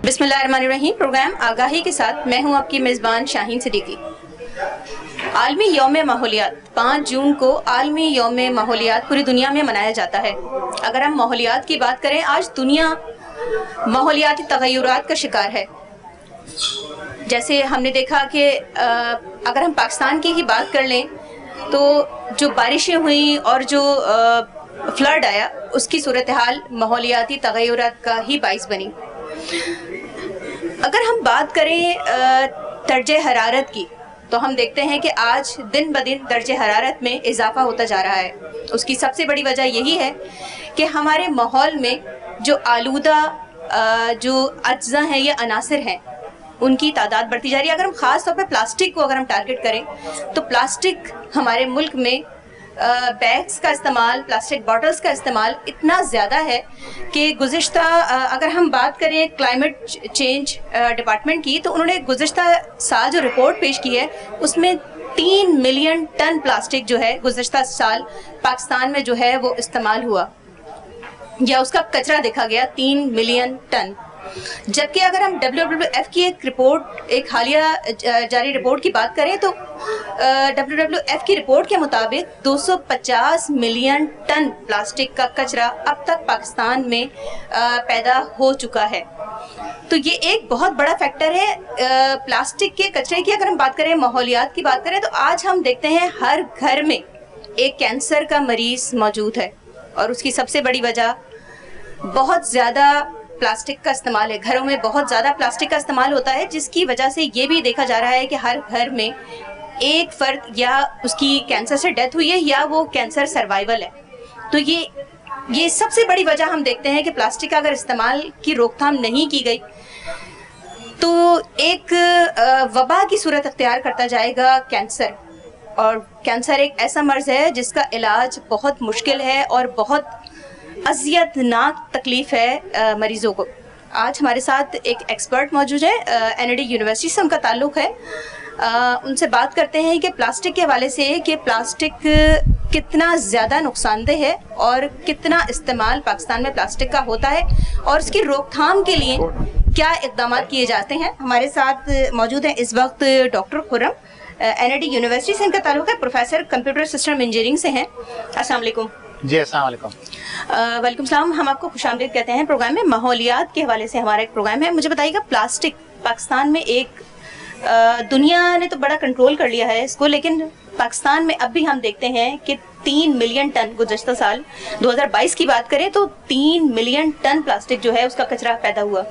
बिस्मिल्लाहिर्रहमानिर्रहीम। प्रोग्राम आगाही के साथ मैं हूं आपकी मेज़बान शाहीन सिद्दीकी। आलमी यौम माहौलियात 5 जून को आलमी यौम माहौलियात पूरी दुनिया में मनाया जाता है। अगर हम माहौलियात की बात करें, आज दुनिया माहौलियाती तग़य्युरात का शिकार है। जैसे हमने देखा कि अगर हम पाकिस्तान की ही बात कर लें तो जो बारिशें हुई और जो फ्लड आया, उसकी सूरत हाल माहौलियाती तग़य्युरात का ही बाइस बनी। अगर हम बात करें दर्जे हरारत की, तो हम देखते हैं कि आज दिन ब दिन दर्जे हरारत में इजाफा होता जा रहा है। उसकी सबसे बड़ी वजह यही है कि हमारे माहौल में जो आलूदा जो अज्जा हैं या अनासिर हैं, उनकी तादाद बढ़ती जा रही है। अगर हम ख़ास तौर पर प्लास्टिक को अगर हम टारगेट करें तो प्लास्टिक हमारे मुल्क में बैग्स का इस्तेमाल, प्लास्टिक बॉटल्स का इस्तेमाल इतना ज़्यादा है कि गुज़िश्ता अगर हम बात करें क्लाइमेट चेंज डिपार्टमेंट की, तो उन्होंने गुज़िश्ता साल जो रिपोर्ट पेश की है उसमें 3 मिलियन टन प्लास्टिक जो है गुज़िश्ता साल पाकिस्तान में जो है वो इस्तेमाल हुआ या उसका कचरा देखा गया 3 मिलियन टन। जबकि अगर हम WWF की एक रिपोर्ट, एक हालिया जारी रिपोर्ट की बात करें तो WWF की रिपोर्ट के मुताबिक 250 मिलियन टन प्लास्टिक का कचरा अब तक पाकिस्तान में पैदा हो चुका है। तो ये एक बहुत बड़ा फैक्टर है प्लास्टिक के कचरे की। अगर हम बात करें, माहौलियात की बात करें, तो आज हम देखते हैं हर घर में एक कैंसर का मरीज मौजूद है और उसकी सबसे बड़ी वजह बहुत ज़्यादा प्लास्टिक का इस्तेमाल है। घरों में बहुत ज़्यादा प्लास्टिक का इस्तेमाल होता है, जिसकी वजह से ये भी देखा जा रहा है कि हर घर में एक फर्द या उसकी कैंसर से डेथ हुई है या वो कैंसर सर्वाइवल है। तो ये सबसे बड़ी वजह हम देखते हैं कि प्लास्टिक का अगर इस्तेमाल की रोकथाम नहीं की गई तो एक वबा की सूरत अख्तियार करता जाएगा कैंसर। और कैंसर एक ऐसा मर्ज़ है जिसका इलाज बहुत मुश्किल है और बहुत अज़ियतनाक तकलीफ है मरीज़ों को। आज हमारे साथ एक एक्सपर्ट मौजूद है, NID यूनिवर्सिटी से उनका ताल्लुक़ है। उनसे बात करते हैं कि प्लास्टिक के हवाले से कि प्लास्टिक कितना ज़्यादा नुकसानदेह है और कितना इस्तेमाल पाकिस्तान में प्लास्टिक का होता है और इसकी रोकथाम के लिए क्या इक़दाम किए जाते हैं। हमारे साथ मौजूद हैं इस वक्त डॉक्टर खुर्रम, NID यूनिवर्सिटी से इनका ताल्लुक़ है, प्रोफेसर कंप्यूटर सिस्टम इंजीनियरिंग से हैं। अस्सलाम वालेकुम। जी अस्सलाम वालेकुम। वालेकुम सलाम। हम आपको खुशामदीद कहते हैं प्रोग्राम में। माहौलियात के हवाले से हमारा एक प्रोग्राम है। मुझे बताइएगा, प्लास्टिक पाकिस्तान में एक दुनिया ने तो बड़ा कंट्रोल कर लिया है इसको, लेकिन पाकिस्तान में अब भी हम देखते हैं कि 3 मिलियन टन गुज़श्ता साल 2022 की बात करें तो 3 मिलियन टन प्लास्टिक जो है उसका कचरा पैदा हुआ।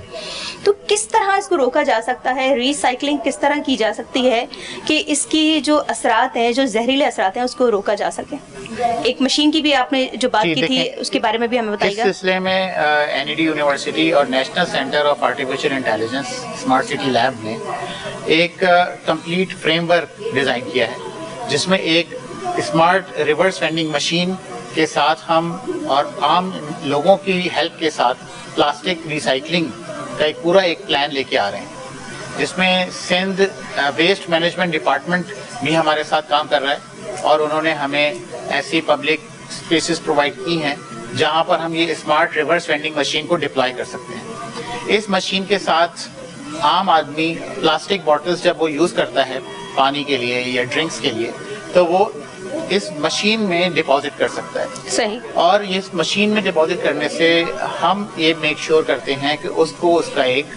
तो किस तरह इसको रोका जा सकता है, रीसाइक्लिंग किस तरह की जा सकती है कि इसकी जो असरात हैं, जो जहरीले असरात हैं, उसको रोका जा सके। एक मशीन की भी आपने जो बात की थी उसके बारे में भी हमें बताइएगा। इस सिलसिले में NID यूनिवर्सिटी और national centre of artificial intelligence smart city lab ने एक कंप्लीट फ्रेमवर्क डिज़ाइन किया है, जिसमें एक स्मार्ट रिवर्स वेंडिंग मशीन के साथ हम और आम लोगों की हेल्प के साथ प्लास्टिक रिसाइकलिंग का एक पूरा एक प्लान लेके आ रहे हैं, जिसमें सिंध वेस्ट मैनेजमेंट डिपार्टमेंट भी हमारे साथ काम कर रहा है और उन्होंने हमें ऐसी पब्लिक स्पेसेस प्रोवाइड की हैं जहां पर हम ये स्मार्ट रिवर्स वेंडिंग मशीन को डिप्लॉय कर सकते हैं। इस मशीन के साथ आम आदमी प्लास्टिक बॉटल्स जब वो यूज़ करता है पानी के लिए या ड्रिंक्स के लिए, तो वो इस मशीन में डिपॉजिट कर सकता है। सही। और इस मशीन में डिपॉजिट करने से हम ये मेक श्योर करते हैं कि उसको उसका एक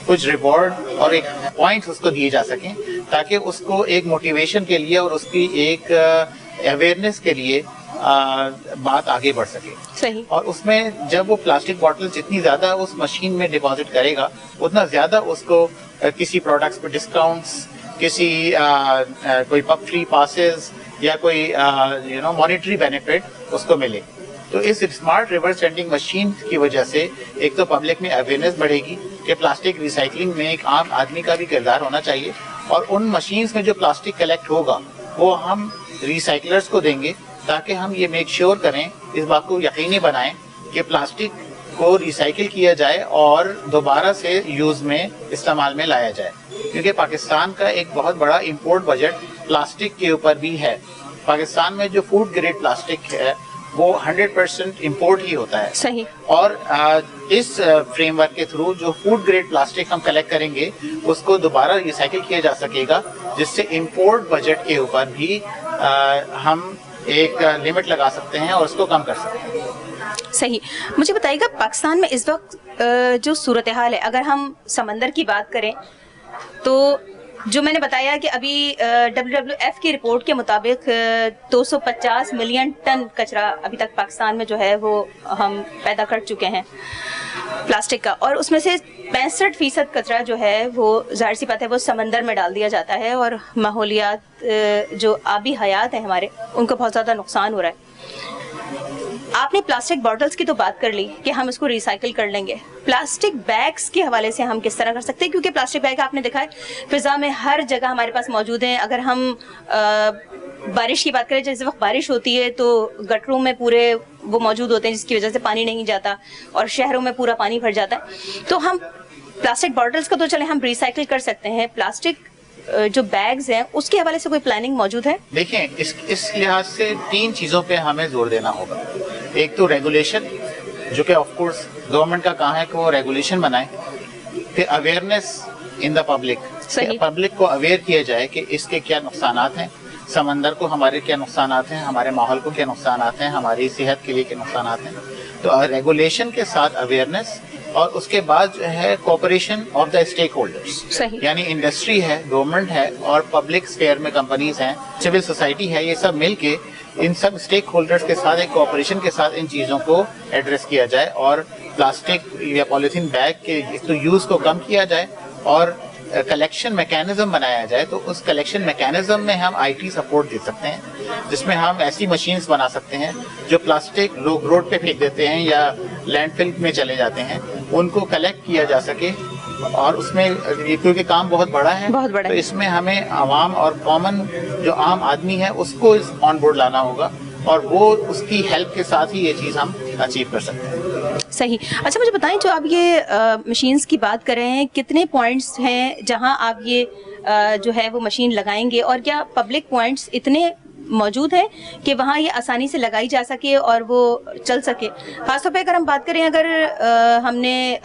कुछ रिवॉर्ड और एक पॉइंट्स उसको दिए जा सकें, ताकि उसको एक मोटिवेशन के लिए और उसकी एक अवेयरनेस के लिए बात आगे बढ़ सके। सही। और उसमें जब वो प्लास्टिक बॉटल जितनी ज़्यादा उस मशीन में डिपॉजिट करेगा, उतना ज़्यादा उसको किसी प्रोडक्ट्स पर डिस्काउंट्स, किसी कोई पब फ्री पासेस या कोई मॉनेटरी बेनिफिट उसको मिले। तो इस स्मार्ट रिवर्स वेंडिंग मशीन की वजह से एक तो पब्लिक में अवेयरनेस बढ़ेगी कि प्लास्टिक रिसाइकलिंग में एक आम आदमी का भी किरदार होना चाहिए, और उन मशीन्स में जो प्लास्टिक कलेक्ट होगा वो हम रिसाइकलर्स को देंगे, ताकि हम ये मेक श्योर करें, इस बात को यकीनी बनाएं कि प्लास्टिक को रिसाइकिल किया जाए और दोबारा से यूज़ में इस्तेमाल में लाया जाए। क्योंकि पाकिस्तान का एक बहुत बड़ा इंपोर्ट बजट प्लास्टिक के ऊपर भी है। पाकिस्तान में जो फूड ग्रेड प्लास्टिक है وہ 100% امپورٹ ہی ہوتا ہے. صحیح. اور اس فریم ورک کے تھرو جو فوڈ گریڈ پلاسٹک ہم کلیکٹ کریں گے اس کو دوبارہ ریسائکل کیا جا سکے گا, جس سے امپورٹ بجٹ کے اوپر بھی ہم ایک لمٹ لگا سکتے ہیں اور اس کو کم کر سکتے ہیں. صحیح. مجھے بتائیے گا پاکستان میں اس وقت جو صورتحال ہے, اگر ہم سمندر کی بات کریں تو جو میں نے بتایا کہ ابھی WWF کی رپورٹ کے مطابق 250 ملین ٹن کچرا ابھی تک پاکستان میں جو ہے وہ ہم پیدا کر چکے ہیں پلاسٹک کا, اور اس میں سے 65% کچرا جو ہے وہ ظاہر سی بات ہے وہ سمندر میں ڈال دیا جاتا ہے, اور ماحولیات جو آبی حیات ہیں ہمارے ان کو بہت زیادہ نقصان ہو رہا ہے. آپ نے پلاسٹک باٹلز کی تو بات کر لی کہ ہم اس کو ریسائکل کر لیں گے, پلاسٹک بیگز کے حوالے سے ہم کس طرح کر سکتے ہیں, کیونکہ پلاسٹک بیگ آپ نے دیکھا ہے فضا میں ہر جگہ ہمارے پاس موجود ہیں. اگر ہم بارش کی بات کریں, جس وقت بارش ہوتی ہے تو گٹروں میں پورے وہ موجود ہوتے ہیں جس کی وجہ سے پانی نہیں جاتا, اور شہروں میں پورا پانی بھر جاتا ہے. تو ہم پلاسٹک باٹلز کا تو چلیں ہم ریسائکل کر سکتے ہیں, پلاسٹک جو بیگز ہیں اس کے حوالے سے کوئی پلاننگ موجود ہے؟ دیکھیں اس لحاظ سے 3 چیزوں پہ ہمیں زور دینا ہوگا. ایک تو ریگولیشن, جو کہ آف کورس گورنمنٹ کا کام ہے کہ وہ ریگولیشن بنائے. پھر awareness in the public, public کو اویئر کیا جائے کہ اس کے کیا نقصانات ہیں, سمندر کو ہمارے کیا نقصانات ہیں, ہمارے ماحول کو کیا نقصانات ہیں, ہماری صحت کے لیے کیا نقصانات ہیں. تو ریگولیشن کے ساتھ اویئرنیس, اور اس کے بعد جو ہے cooperation of the stake holders, یعنی انڈسٹری ہے, گورنمنٹ ہے, اور پبلک اسفیئر میں کمپنیز ہیں, سول سوسائٹی ہے, یہ سب مل کے ان سب اسٹیک ہولڈرز کے ساتھ ایک کوپریشن کے ساتھ ان چیزوں کو ایڈریس کیا جائے, اور پلاسٹک یا پولیتھین بیگ کے تو یوز کو کم کیا جائے, اور کلیکشن میکینزم بنایا جائے. تو اس کلیکشن میکینزم میں ہم IT سپورٹ دے سکتے ہیں, جس میں ہم ایسی مشینز بنا سکتے ہیں جو پلاسٹک لوگ روڈ پہ پھینک دیتے ہیں یا لینڈ فل میں چلے جاتے ہیں, ان کو کلیکٹ کیا جا سکے. اور اس میں کیونکہ کام بہت بڑا ہے, تو اس میں ہمیں عوام اور کامن جو عام آدمی ہے اس کو آن بورڈ لانا ہوگا, اور وہ اس کی ہیلپ کے ساتھ ہی یہ چیز ہم اچیو کر سکتے ہیں. صحیح. اچھا مجھے بتائیں, جو آپ یہ مشینز کی بات کر رہے ہیں, کتنے پوائنٹس ہیں جہاں آپ یہ جو ہے وہ مشین لگائیں گے, اور کیا پبلک پوائنٹس اتنے موجود ہیں کہ وہاں یہ آسانی سے لگائی جا سکے اور وہ چل سکے؟ خاص طور پہ اگر ہم بات کریں, اگر ہم نے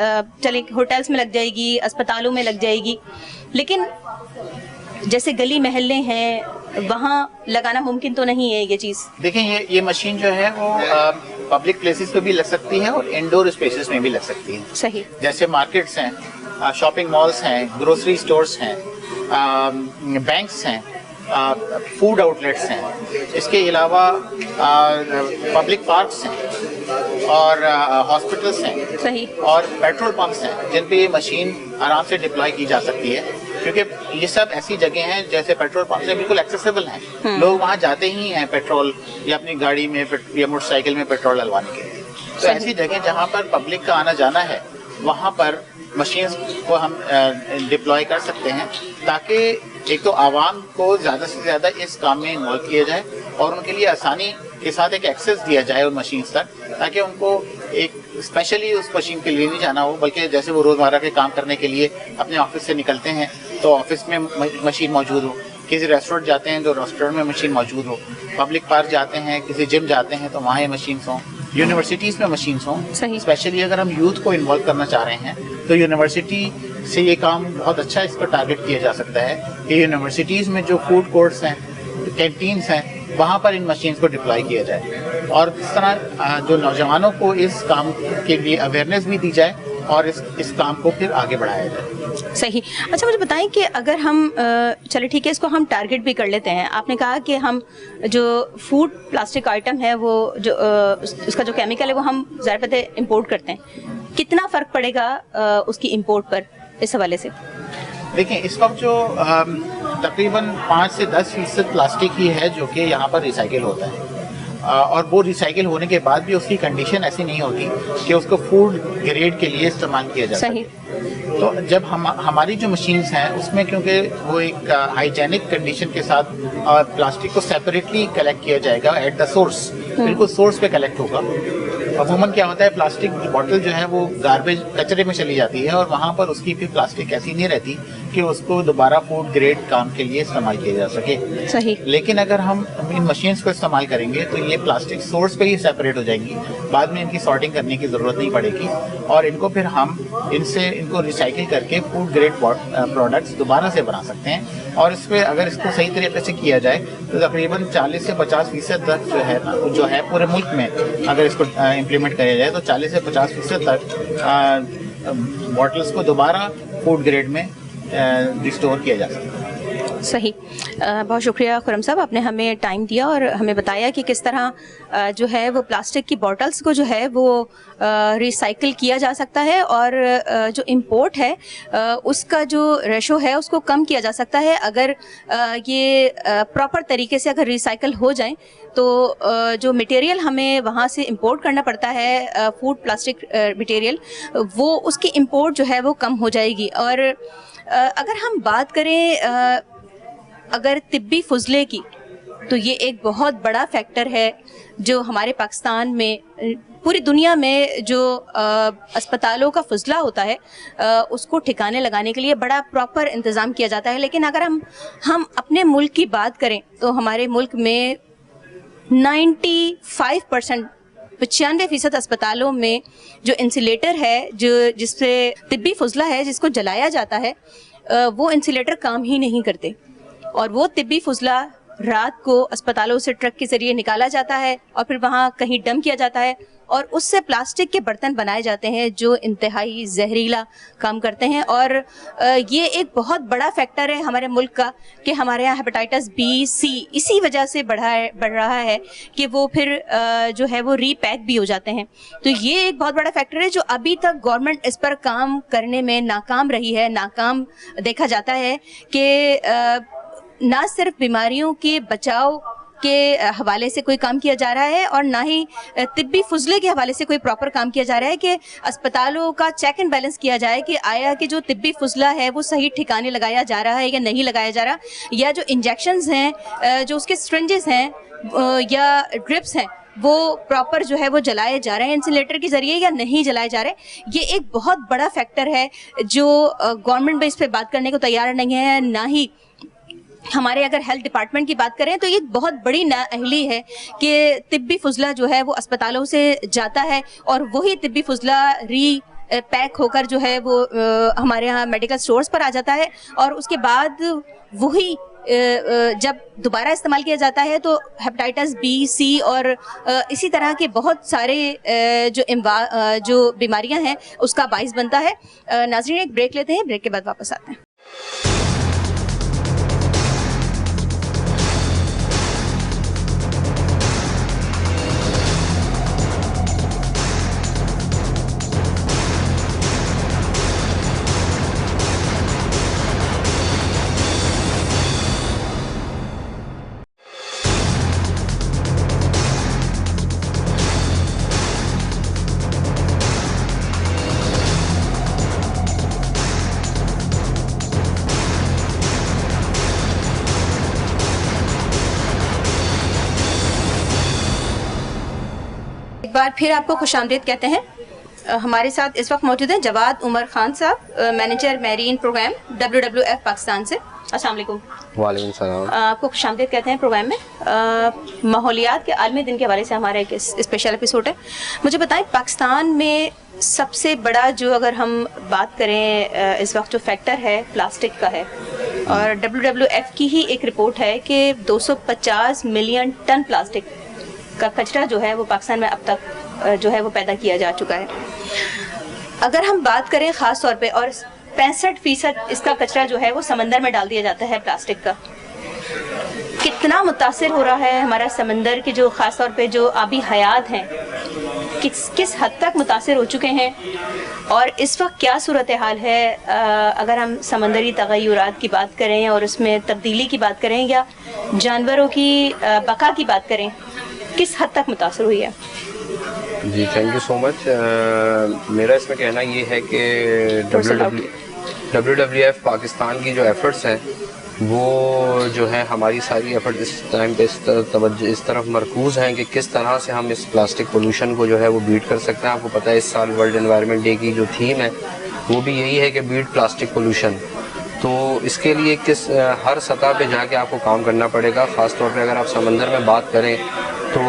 چلے ہوٹلس میں لگ جائے گی, اسپتالوں میں لگ جائے گی, لیکن جیسے گلی محلے ہیں وہاں لگانا ممکن تو نہیں ہے یہ چیز. دیکھیں یہ مشین جو ہے وہ پبلک پلیسز پہ بھی لگ سکتی ہے اور انڈور اسپیسز میں بھی لگ سکتی ہے. صحیح. جیسے مارکیٹس ہیں, شاپنگ مالس ہیں, گروسری اسٹورس ہیں, بینکس ہیں, فوڈ آؤٹ لیٹس ہیں, اس کے علاوہ پبلک پارکس ہیں, اور ہاسپٹلس ہیں, صحیح, اور پیٹرول پمپس ہیں جن پہ یہ مشین آرام سے ڈپلائی کی جا سکتی ہے. کیونکہ یہ سب ایسی جگہ ہیں جیسے پیٹرول پمپس ہیں, بالکل ایکسیسیبل ہیں, لوگ وہاں جاتے ہی ہیں پیٹرول یا اپنی گاڑی میں یا موٹر سائیکل میں پیٹرول ڈلوانے کے لیے. تو ایسی جگہ جہاں پر پبلک کا آنا جانا ہے وہاں پر مشینز کو ہم ڈپلائی کر سکتے ہیں, تاکہ ایک تو عوام کو زیادہ سے زیادہ اس کام میں انوالو کیا جائے, اور ان کے لیے آسانی کے ساتھ ایک ایکسیس دیا جائے ان مشینز تک, تاکہ ان کو ایک اسپیشلی اس مشین کے لیے نہیں جانا ہو, بلکہ جیسے وہ روزمرہ کے کام کرنے کے لیے اپنے آفس سے نکلتے ہیں تو آفس میں مشین موجود ہو, کسی ریسٹورینٹ جاتے ہیں تو ریسٹورینٹ میں مشین موجود ہو, پبلک پارک جاتے ہیں, کسی جم جاتے ہیں تو وہاں یہ مشینس ہوں, یونیورسٹیز میں مشینس ہوں. اسپیشلی اگر ہم یوتھ کو انوالو کرنا چاہ رہے ہیں تو یونیورسٹی سے یہ کام بہت اچھا اس پر ٹارگٹ کیا جا سکتا ہے کہ یونیورسٹیز میں جو فوڈ کورٹس ہیں, کینٹینس ہیں, وہاں پر ان مشینز کو ڈپلائی کیا جائے, اور اس طرح جو نوجوانوں کو اس کام کے لیے اویئرنیس بھی دی جائے اور اس کام کو پھر آگے بڑھایا جائے. صحیح. اچھا مجھے بتائیں کہ اگر ہم چلے ٹھیک ہے اس کو ہم ٹارگٹ بھی کر لیتے ہیں, آپ نے کہا کہ ہم جو فوڈ پلاسٹک آئٹم ہے وہ جو اس کا جو کیمیکل ہے وہ ہم ظاہر بات ہے امپورٹ کرتے ہیں, کتنا فرق پڑے گا اس کی امپورٹ پر اس حوالے سے؟ دیکھیں اس وقت جو تقریباً 5 سے 10% پلاسٹک ہی ہے جو کہ یہاں پر ریسائکل ہوتا ہے, اور وہ ریسائکل ہونے کے بعد بھی اس کی کنڈیشن ایسی نہیں ہوتی کہ اس کو فوڈ گریڈ کے لیے استعمال کیا جا سکے. تو جب ہماری جو مشینز ہیں اس میں کیونکہ وہ ایک ہائیجینک کنڈیشن کے ساتھ پلاسٹک کو سیپریٹلی کلیکٹ کیا جائے گا ایٹ دا سورس, بالکل سورس پہ کلیکٹ ہوگا, عموماً کیا ہوتا ہے پلاسٹک بوٹل جو ہے وہ گاربیج کچرے میں چلی جاتی ہے اور وہاں پر اس کی پھر پلاسٹک ایسی نہیں رہتی کہ اس کو دوبارہ فوڈ گریڈ کام کے لیے استعمال کیا جا سکے. صحیح. لیکن اگر ہم ان مشینز کو استعمال کریں گے تو یہ پلاسٹک سورس پہ ہی سیپریٹ ہو جائیں گی, بعد میں ان کی سارٹنگ کرنے کی ضرورت نہیں پڑے گی اور ان کو پھر ہم ان کو ریسائکل کر کے فوڈ گریڈ پروڈکٹس دوبارہ سے بنا سکتے ہیں. اور اس پہ اگر اس کو صحیح طریقے سے کیا جائے تو تقریباً 40 سے 50% تک جو ہے پورے ملک میں اگر اس کو امپلیمنٹ کیا جائے تو 40 سے 50% تک بوٹلس کو دوبارہ فوڈ گریڈ میں ریسٹور کیا جا سکتا ہے. صحیح. بہت شکریہ خرم صاحب, آپ نے ہمیں ٹائم دیا اور ہمیں بتایا کہ کس طرح جو ہے وہ پلاسٹک کی بوٹلز کو جو ہے وہ ریسائکل کیا جا سکتا ہے اور جو امپورٹ ہے اس کا جو ریشو ہے اس کو کم کیا جا سکتا ہے اگر یہ پراپر طریقے سے اگر ریسائکل ہو جائیں تو جو مٹیریل ہمیں وہاں سے امپورٹ کرنا پڑتا ہے فوڈ پلاسٹک مٹیریل, وہ اس کی امپورٹ جو ہے وہ کم ہو جائے گی. اور اگر ہم بات کریں اگر طبی فضلے کی تو یہ ایک بہت بڑا فیکٹر ہے جو ہمارے پاکستان میں پوری دنیا میں جو اسپتالوں کا فضلہ ہوتا ہے اس کو ٹھکانے لگانے کے لیے بڑا پراپر انتظام کیا جاتا ہے. لیکن اگر ہم اپنے ملک کی بات کریں تو ہمارے ملک میں 95% 95% اسپتالوں میں جو انسولیٹر ہے جس سے طبی فضلہ ہے جس کو جلایا جاتا ہے وہ انسولیٹر کام ہی نہیں کرتے اور وہ طبی فضلہ رات کو اسپتالوں سے ٹرک کے ذریعے نکالا جاتا ہے اور پھر وہاں کہیں ڈمپ کیا جاتا ہے اور اس سے پلاسٹک کے برتن بنائے جاتے ہیں جو انتہائی زہریلا کام کرتے ہیں. اور یہ ایک بہت بڑا فیکٹر ہے ہمارے ملک کا کہ ہمارے یہاں ہیپاٹائٹس بی سی اسی وجہ سے بڑھ رہا ہے کہ وہ پھر جو ہے وہ ری پیک بھی ہو جاتے ہیں. تو یہ ایک بہت بڑا فیکٹر ہے جو ابھی تک گورنمنٹ اس پر کام کرنے میں ناکام رہی ہے. ناکام دیکھا جاتا ہے کہ نہ صرف بیماریوں کے بچاؤ کے حوالے سے کوئی کام کیا جا رہا ہے اور نہ ہی طبی فضلے کے حوالے سے کوئی پراپر کام کیا جا رہا ہے کہ اسپتالوں کا چیک اینڈ بیلنس کیا جائے کہ آیا کہ جو طبی فضلہ ہے وہ صحیح ٹھکانے لگایا جا رہا ہے یا نہیں لگایا جا رہا, یا جو انجیکشنز ہیں جو اس کے سرنجز ہیں یا ڈرپس ہیں وہ پراپر جو ہے وہ جلائے جا رہے ہیں انسولیٹر کے ذریعے یا نہیں جلائے جا رہے. یہ ایک بہت بڑا فیکٹر ہے جو گورنمنٹ بھی اس پہ بات کرنے کو تیار نہیں ہے, نہ ہی ہمارے اگر ہیلتھ ڈپارٹمنٹ کی بات کریں تو یہ بہت بڑی نااہلی ہے کہ طبی فضلہ جو ہے وہ اسپتالوں سے جاتا ہے اور وہی طبی فضلہ ری پیک ہو کر جو ہے وہ ہمارے ہاں میڈیکل سٹورز پر آ جاتا ہے اور اس کے بعد وہی جب دوبارہ استعمال کیا جاتا ہے تو ہیپاٹائٹس بی سی اور اسی طرح کے بہت سارے جو بیماریاں ہیں اس کا باعث بنتا ہے. ناظرین ایک بریک لیتے ہیں, بریک کے بعد واپس آتے ہیں. بار پھر آپ کو خوش آمدید کہتے ہیں. ہمارے ساتھ اس وقت موجود ہیں جواد Umar Khan Sahab, manager marine programme WWF Pakistan سے. السلام علیکم. وعلیکم السلام. آپ کو خوش آمدید کہتے ہیں پروگرام میں. ماحولیات کے عالمی دن کے حوالے سے ہمارا ایک اسپیشل ایپیسوڈ ہے. مجھے بتائیں پاکستان میں سب سے بڑا جو اگر ہم بات کریں اس وقت جو فیکٹر ہے پلاسٹک کا ہے اور WWF کی ہی ایک رپورٹ ہے کہ 250 ملین ٹن پلاسٹک کا کچرا جو ہے وہ پاکستان میں اب تک جو ہے وہ پیدا کیا جا چکا ہے. اگر ہم بات کریں خاص طور پہ اور 65% اس کا کچرا جو ہے وہ سمندر میں ڈال دیا جاتا ہے پلاسٹک کا, کتنا متاثر ہو رہا ہے ہمارا سمندر کے جو خاص طور پہ جو آبی حیات ہیں کس حد تک متاثر ہو چکے ہیں اور اس وقت کیا صورتحال ہے اگر ہم سمندری تغیرات کی بات کریں اور اس میں تبدیلی کی بات کریں یا جانوروں کی بقا کی بات کریں, کس حد تک متاثر ہوئی ہے؟ جی تھینک یو سو مچ. میرا اس میں کہنا یہ ہے کہ WWF پاکستان کی جو ایفرٹس ہیں وہ جو ہے ہماری ساری ایفرٹ اس ٹائم پہ اس طرف مرکوز ہیں کہ کس طرح سے ہم اس پلاسٹک پولوشن کو جو ہے وہ بیٹ کر سکتے ہیں. آپ کو پتہ ہے اس سال ورلڈ انوائرمنٹ ڈے کی جو تھیم ہے وہ بھی یہی ہے کہ بیٹ پلاسٹک پولوشن. تو اس کے لیے ہر سطح پہ جا کے آپ کو کام کرنا پڑے گا. خاص طور پہ اگر آپ سمندر میں بات کریں تو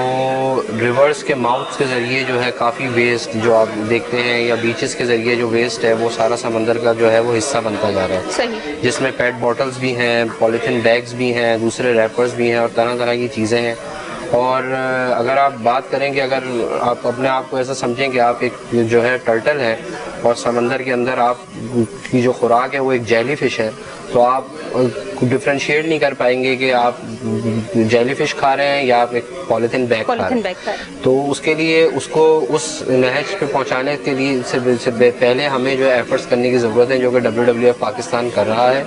ریورس کے ماؤتھ کے ذریعے جو ہے کافی ویسٹ جو آپ دیکھتے ہیں یا بیچز کے ذریعے جو ویسٹ ہے وہ سارا سمندر کا جو ہے وہ حصہ بنتا جا رہا ہے. صحیح. جس میں پیٹ بوٹلز بھی ہیں, پولیتھین بیگز بھی ہیں, دوسرے ریپرز بھی ہیں اور طرح طرح کی چیزیں ہیں. اور اگر آپ بات کریں کہ اگر آپ اپنے آپ کو ایسا سمجھیں کہ آپ ایک جو ہے ٹرٹل ہیں اور سمندر کے اندر آپ کی جو خوراک ہے وہ ایک جیلی فش ہے, تو آپ ڈفرینشیٹ نہیں کر پائیں گے کہ آپ جیلی فش کھا رہے ہیں یا آپ ایک پولیتھین بیگ کھا رہے ہیں. تو اس کے لیے اس کو اس نہج پہ پہنچانے کے لیے سے پہلے ہمیں جو ہے ایفرٹس کرنے کی ضرورت ہے, جو کہ WWF پاکستان کر رہا ہے.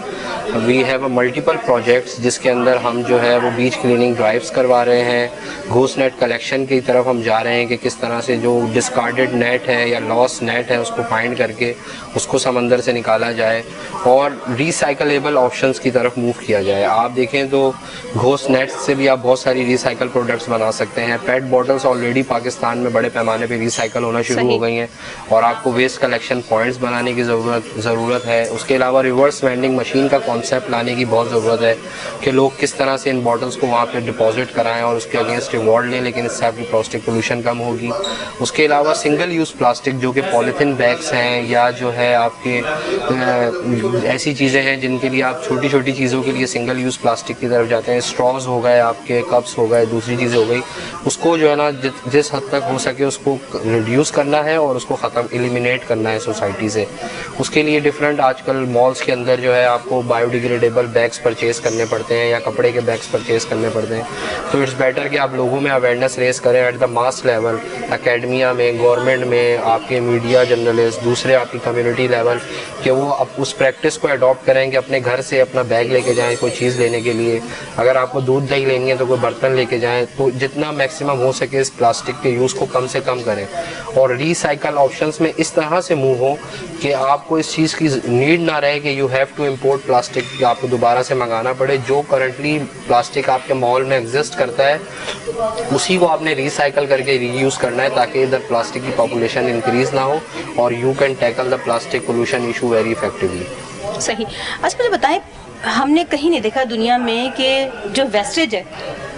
وی ہیو ملٹیپل پروجیکٹس جس کے اندر ہم جو ہے وہ بیچ کلیننگ ڈرائیوز کروا رہے ہیں. گھوس نیٹ کلیکشن کی طرف ہم جا رہے ہیں کہ کس طرح سے جو ڈسکارڈڈ نیٹ ہے یا لاس نیٹ ہے اس کو فائنڈ کر کے اس کو سمندر سے نکالا جائے اور ریسائکلیبل آپشنز کی طرف موو کیا جائے. آپ دیکھیں تو گھوس نیٹ سے بھی آپ بہت ساری ریسائکل پروڈکٹس بنا سکتے ہیں. پیٹ بوٹلز آلریڈی پاکستان میں بڑے پیمانے پہ ریسائکل ہونا شروع ہو گئی ہیں اور آپ کو ویسٹ کلیکشن پوائنٹس بنانے کی ضرورت ہے. اس کے علاوہ ریورس وینڈنگ مشین کا کانسیپٹ لانے کی بہت ضرورت ہے کہ لوگ کس طرح سے ان بوٹلز کو وہاں پہ ڈپازٹ کرائیں اور اس کے اگینسٹ ریوارڈ لیں, لیکن اس سے آپ کی پلاسٹک پولوشن کم ہوگی. اس کے علاوہ سنگل یوز پلاسٹک جو کہ پولیتھین بیگس ہیں یا جو ہے آپ کے ایسی چیزیں ہیں جن کے لیے آپ چھوٹی چھوٹی چیزوں کے لیے سنگل یوز پلاسٹک کی طرف جاتے ہیں, اسٹراز ہو گئے, آپ کے کپس ہو گئے, دوسری چیزیں ہو گئی, اس کو جو ہے نا جس حد تک ہو سکے اس کو ریڈیوس کرنا ہے اور اس کو ایلیمینیٹ کرنا ہے سوسائٹی سے. اس کے لیے ڈفرینٹ آج کل مالس کے اندر جو ہے آپ کو بایو ڈیگریڈیبل بیگس پرچیز کرنے پڑتے ہیں یا کپڑے کے بیگس پرچیز کرنے پڑتے ہیں. تو اٹس بیٹر کہ آپ لوگوں میں اویئرنیس ریز کریں at the mass level, academia میں, گورنمنٹ میں, آپ کے میڈیا جرنلسٹ, دوسرے آپ کی کمیونٹی لیول, کہ وہ اس پریکٹس کو اڈاپٹ کریں کہ اپنے گھر سے اپنا بیگ لے کے جائیں کوئی چیز لینے کے لیے. اگر آپ کو دودھ دہی لینی ہے تو کوئی برتن لے کے جائیں. تو جتنا میکسیمم ہو سکے اس پلاسٹک کے یوز کو کم سے کم کریں اور ریسائکل آپشنس میں اس طرح سے موو ہوں کہ آپ کو اس چیز کی نیڈ نہ رہے کہ you have to import plastic, کہ آپ کو دوبارہ سے منگانا پڑے. جو کرنٹلی پلاسٹک آپ کے ماحول میں ایگزسٹ کرتا ہے اسی کو آپ نے ریسائکل کر کے ری یوز کرنا ہے تاکہ ادھر پلاسٹک کی پاپولیشن انکریز نہ ہو اور you can tackle the plastic pollution issue very effectively. صحیح. اچھا مجھے بتائیں, ہم نے کہیں نہیں دیکھا دنیا میں کہ جو ویسٹیج ہے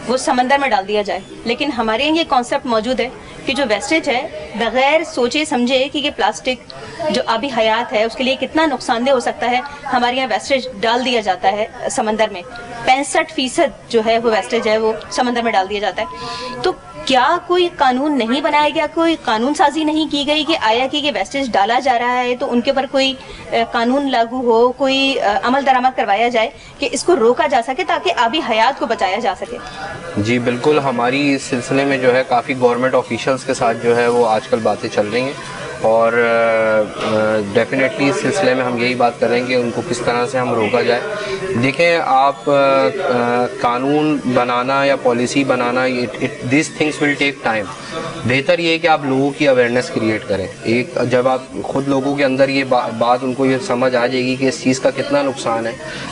وہ سمندر میں ڈال دیا جائے, لیکن ہمارے یہاں یہ کانسیپٹ موجود ہے کہ جو ویسٹیج ہے بغیر سوچے سمجھے کہ یہ پلاسٹک جو آبی حیات ہے اس کے لیے کتنا نقصان دہ ہو سکتا ہے, ہمارے یہاں ویسٹیج ڈال دیا جاتا ہے سمندر میں. 65% جو ہے وہ ویسٹیج ہے وہ سمندر میں ڈال دیا جاتا ہے. تو کیا کوئی قانون نہیں بنایا گیا, کوئی قانون سازی نہیں کی گئی کہ آیا کہ یہ ویسٹیج ڈالا جا رہا ہے تو ان کے اوپر کوئی قانون لاگو ہو, کوئی عمل درآمد کروایا جائے کہ اس کو روکا جا سکے تاکہ آبی حیات کو بچایا جا سکے؟ جی بالکل, ہماری اس سلسلے میں جو ہے کافی گورنمنٹ آفیشلس کے ساتھ جو ہے وہ آج کل باتیں چل رہی ہیں اور ڈیفینیٹلی اس سلسلے میں ہم یہی بات کر رہے ہیں کہ ان کو کس طرح سے ہم روکا جائے. دیکھیں آپ قانون بنانا یا policy banana these things will take time. بہتر یہ ہے کہ آپ لوگوں کی اویئرنیس کریٹ کریں. ایک جب آپ خود لوگوں کے اندر یہ بات ان کو یہ سمجھ آ جائے گی کہ اس چیز کا کتنا نقصان ہے,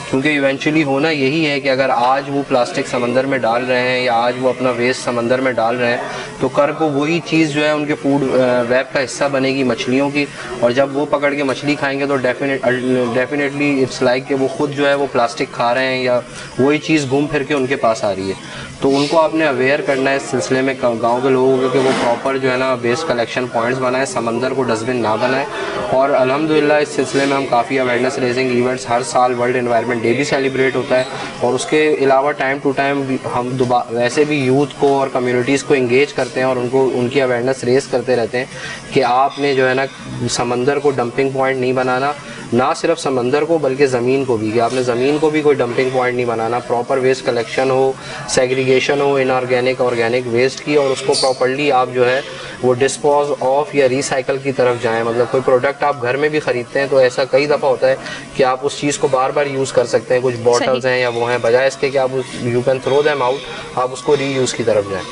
کیونکہ ایونچولی ہونا یہی ہے کہ اگر آج وہ پلاسٹک سمندر میں ڈال رہے ہیں یا آج وہ اپنا ویسٹ سمندر میں ڈال رہے ہیں تو کل کو وہی چیز جو ہے ان کے فوڈ ویب کا حصہ بنے گی مچھلیوں کی, اور جب وہ پکڑ کے مچھلی کھائیں گے تو ڈیفینیٹلی اٹس لائک کہ وہ خود جو ہے وہ پلاسٹک کھا رہے ہیں یا وہی چیز گھوم پھر کے ان کے پاس آ رہی ہے. تو ان کو آپ نے اویئر کرنا ہے اس سلسلے میں گاؤں کے لوگوں کو کہ وہ پراپر جو ہے نا ویسٹ کلیکشن پوائنٹس بنائیں, سمندر کو ڈسٹ بن نہ بنائیں. اور الحمدللہ اس سلسلے میں ہم کافی اویئرنیس ریزنگ ایونٹس, ہر سال ورلڈ انوائرمنٹ ڈے بھی سیلیبریٹ ہوتا ہے اور اس کے علاوہ ٹائم ٹو ٹائم ہم ویسے بھی یوتھ کو اور کمیونٹیز کو انگیج کرتے ہیں اور ان کو ان کی اویئرنیس ریز کرتے رہتے ہیں کہ آپ نے جو ہے نا سمندر کو ڈمپنگ پوائنٹ نہیں بنانا, نہ صرف سمندر کو بلکہ زمین کو بھی, کہ آپ نے زمین کو بھی کوئی ڈمپنگ پوائنٹ نہیں بنانا. پراپر ویسٹ کلیکشن ہو, سیگریگیشن ہو ان آرگینک ویسٹ کی, اور اس کو پراپرلی آپ جو ہے وہ ڈسپوز آف یا ریسائکل کی طرف جائیں. مطلب کوئی پروڈکٹ آپ گھر میں بھی خریدتے ہیں تو ایسا کئی دفعہ ہوتا ہے کہ آپ اس چیز کو بار بار یوز کر سکتے ہیں, کچھ بوٹلز ہیں یا وہ ہیں, بجائے اس کے کہ آپ you can through them out, آپ اس کو ری یوز کی طرف جائیں.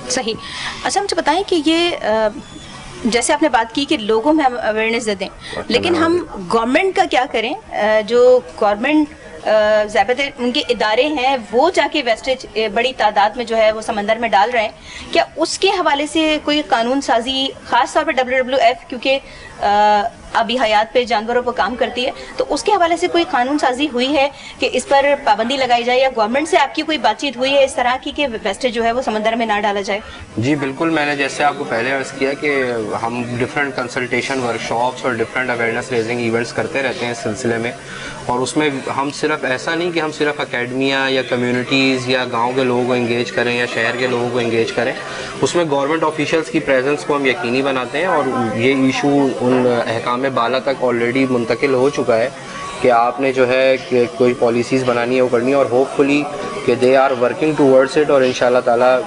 صحیح. اچھا مجھے بتائیں کہ یہ جیسے آپ نے بات کی کہ لوگوں میں ہم اویئرنیس دے دیں, لیکن ہم گورنمنٹ کا کیا کریں؟ جو گورنمنٹ ज़्यादातर उनके इदारे हैं वो जाके वेस्टेज बड़ी तादाद में जो है वो समंदर में डाल रहे हैं, क्या उसके हवाले से कोई कानून साजी, ख़ास तौर पर WWF क्योंकि अभी हयात पे जानवरों पर काम करती है, तो उसके हवाले से कोई कानून साजी हुई है कि इस पर पाबंदी लगाई जाए, या गवर्नमेंट से आपकी कोई बातचीत हुई है इस तरह की कि वेस्टेज जो है वो समंदर में ना डाला जाए? जी बिल्कुल, मैंने जैसे आपको पहले अर्ज़ किया कि हम डिफरेंट कंसल्टेशन वर्कशॉप्स और डिफरेंट अवेयरनेस रेजिंग इवेंट्स करते रहते हैं इस सिलसिले में, और उसमें हम सिर्फ ऐसा नहीं कि हम सिर्फ अकेडमिया या कम्युनिटीज़ या गांव के लोगों को इंगेज करें या शहर के लोगों को इंगेज करें, उसमें गवर्नमेंट ऑफिशियल्स की प्रेजेंस को हम यकीनी बनाते हैं, और ये इशू उन अहकाम बाला तक ऑलरेडी मुंतकिल हो चुका है कि आपने जो है कि कोई पॉलिसीज़ बनानी है वो करनी है, और होपफुली कि they are working towards it, और इंशाल्लाह ताला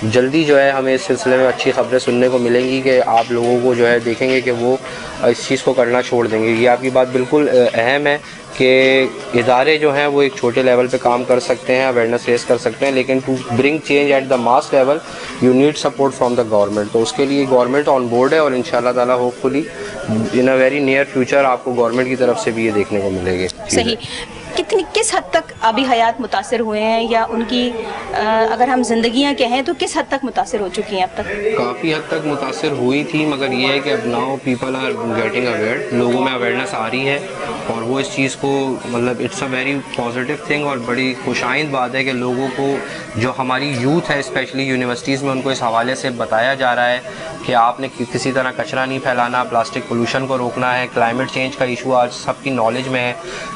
जल्दी जो है हमें इस सिलसिले में अच्छी खबरें सुनने को मिलेंगी कि आप लोगों को जो है देखेंगे कि वो इस चीज़ को करना छोड़ देंगे। ये आपकी बात बिल्कुल अहम है कि इदारे जो हैं वो एक छोटे लेवल पे काम कर सकते हैं, अवेयरनेस रेस कर सकते हैं, लेकिन to bring change at the mass level you need support from the government. तो उसके लिए गवर्नमेंट ऑन बोर्ड है, और इंशाल्लाह ताला hopefully in a very near future आपको गवर्नमेंट की तरफ से भी ये देखने को मिलेगी। सही। किस हद तक आबी हयात मुतासर हुए हैं, या उनकी अगर हम जिंदगियां कहें तो किस हद तक मुतासर हो चुकी हैं अब तक? काफ़ी हद तक मुतासर हुई थी, मगर ये है कि अब now people are getting aware, लोगों में अवेयरनेस आ रही है, और वो इस चीज़ को मतलब it's a very positive thing, और बड़ी खुशाइंद बात है कि लोगों को, जो हमारी यूथ है स्पेशली यूनिवर्सिटीज़ में, उनको इस हवाले से बताया जा रहा है कि आपने किसी तरह कचरा नहीं फैलाना, प्लास्टिक पोल्यूशन को रोकना है, क्लाइमेट चेंज का इशू आज सबकी नॉलेज में है।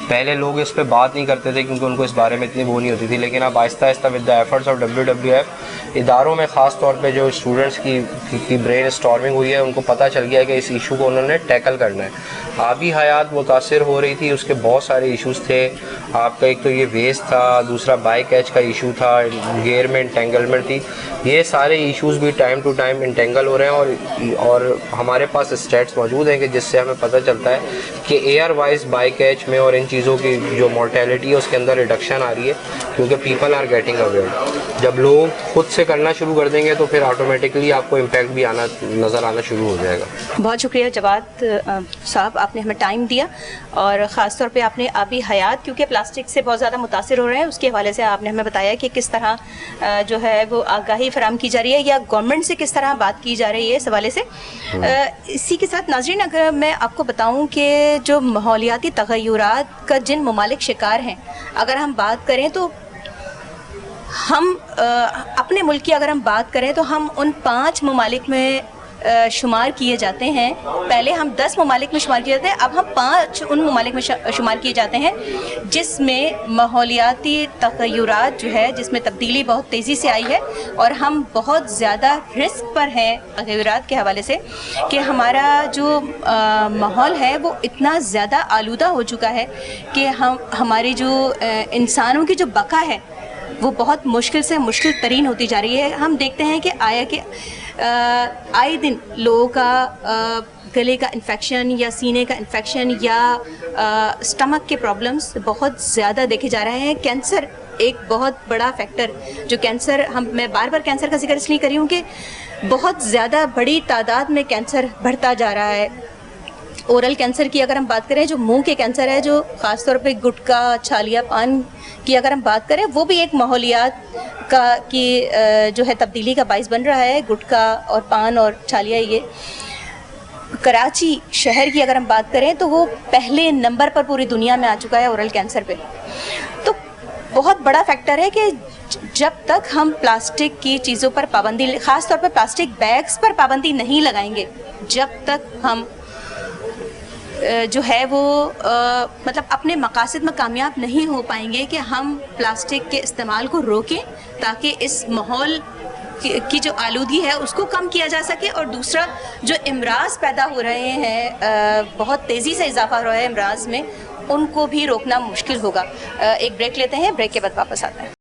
पहले लोग इस पे बात नहीं करते थे क्योंकि उनको इस बारे में इतनी वो नहीं होती थी, लेकिन अब Aahista Aahista with the efforts of WWF इदारों में ख़ास तौर पे जो स्टूडेंट्स की ब्रेन स्टॉर्मिंग हुई है, उनको पता चल गया है कि इस इशू को उन्होंने टैकल करना है। आबी हयात मुतासर हो रही थी, उसके बहुत सारे इशूज़ थे। आपका एक तो ये वेस्ट था, दूसरा बाई कैच का इशू था, गेयर में इंटेंगलमेंट थी, ये सारे इशूज़ भी टाइम टू टाइम इंटेंगल हो रहे हैं, और हमारे पास स्टैट्स मौजूद हैं कि जिससे हमें पता चलता है कि एयर वाइज बाई कैच में और इन चीज़ों की जो मोर्टेलिटी है उसके अंदर रिडक्शन आ रही है, क्योंकि पीपल आर गेटिंग अवेयर। जब लोग खुद से करना शुरू कर देंगे तो फिर ऑटोमेटिकली आपको इम्पैक्ट भी आना नज़र आना शुरू हो जाएगा। बहुत शुक्रिया जवाद साहब, आपने हमें टाइम दिया, और ख़ास तौर पे आपने आबी हयात क्योंकि प्लास्टिक से बहुत ज़्यादा मुतासर हो रहे हैं उसके हवाले से आपने हमें बताया कि किस तरह जो है वो आगाही फराम की जा रही है, या गवर्नमेंट से किस तरह बात की जा रही है इस हवाले से। इसी के साथ नाज़रीन, अगर मैं आपको बताऊं कि जो माहौलियाती तग़य्युरात का जिन ममालिक शिकार हैं, अगर हम बात करें तो हम अपने मुल्क की अगर हम बात करें तो हम उन 5 ममालिक में शुमार किए जाते हैं। पहले हम 10 ममालिक में शुमार किए जाते हैं, अब हम 5 उन ममालिक में शुमार किए जाते हैं जिसमें माहौलियाती तग़य्युरात जो है, जिसमें तब्दीली बहुत तेज़ी से आई है, और हम बहुत ज़्यादा रिस्क पर हैं तग़य्युरात के हवाले से कि हमारा जो माहौल है वो इतना ज़्यादा आलूदा हो चुका है कि हमारी जो इंसानों की जो बका है वो बहुत मुश्किल से मुश्किल तरीन होती जा रही है। हम देखते हैं कि आए दिन लोगों का गले का इन्फेक्शन या सीने का इन्फेक्शन या स्टमक के प्रॉब्लम्स बहुत ज़्यादा देखे जा रहे हैं। कैंसर एक बहुत बड़ा फैक्टर, जो कैंसर मैं बार बार कैंसर का जिक्र इसलिए कर रही हूँ कि बहुत ज़्यादा बड़ी तादाद में कैंसर बढ़ता जा रहा है। ओरल कैंसर की अगर हम बात करें, जो मुंह के कैंसर है, जो ख़ास तौर पे गुटखा, छालिया, पान की अगर हम बात करें, वो भी एक माहौलियात की जो है तब्दीली का बाइस बन रहा है। गुटखा और पान और छालिया, ये कराची शहर की अगर हम बात करें तो वो पहले नंबर पर पूरी दुनिया में आ चुका है ओरल कैंसर पे। तो बहुत बड़ा फैक्टर है कि जब तक हम प्लास्टिक की चीज़ों पर पाबंदी, ख़ास तौर पर प्लास्टिक बैग्स पर पाबंदी नहीं लगाएंगे, जब तक हम जो है वो मतलब अपने मकासद में कामयाब नहीं हो पाएंगे कि हम प्लास्टिक के इस्तेमाल को रोकें, ताकि इस माहौल की जो आलूगी है उसको कम किया जा सके। और दूसरा, जो इमराज पैदा हो रहे हैं, बहुत तेज़ी से इजाफा हो रहा है इमराज में, उनको भी रोकना मुश्किल होगा। एक ब्रेक लेते हैं, ब्रेक के बाद वापस आते हैं।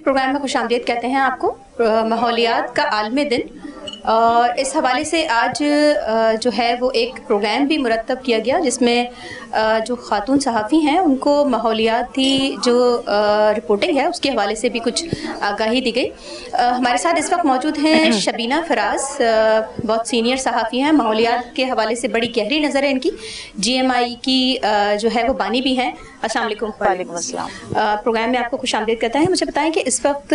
प्रोग्राम में खुश आमदीद कहते हैं आपको। माहौलियात का आलमी दिन, और इस हवाले से आज जो है वो एक प्रोग्राम भी मुरतब किया गया जिसमें जो ख़ातून सहाफ़ी हैं उनको माहौलियाती जो रिपोर्टिंग है उसके हवाले से भी कुछ आगाही दी गई। हमारे साथ इस वक्त मौजूद हैं शबीना फराज, बहुत सीनियर सहाफ़ी हैं, माहौलियात के हवाले से बड़ी गहरी नज़र है इनकी, GMI की जो है वो बानी भी हैं। अस्सलाम वालेकुम। वालेकुम अस्सलाम। प्रोग्राम में आपको खुश आमदीद कहता है। मुझे बताएं कि इस वक्त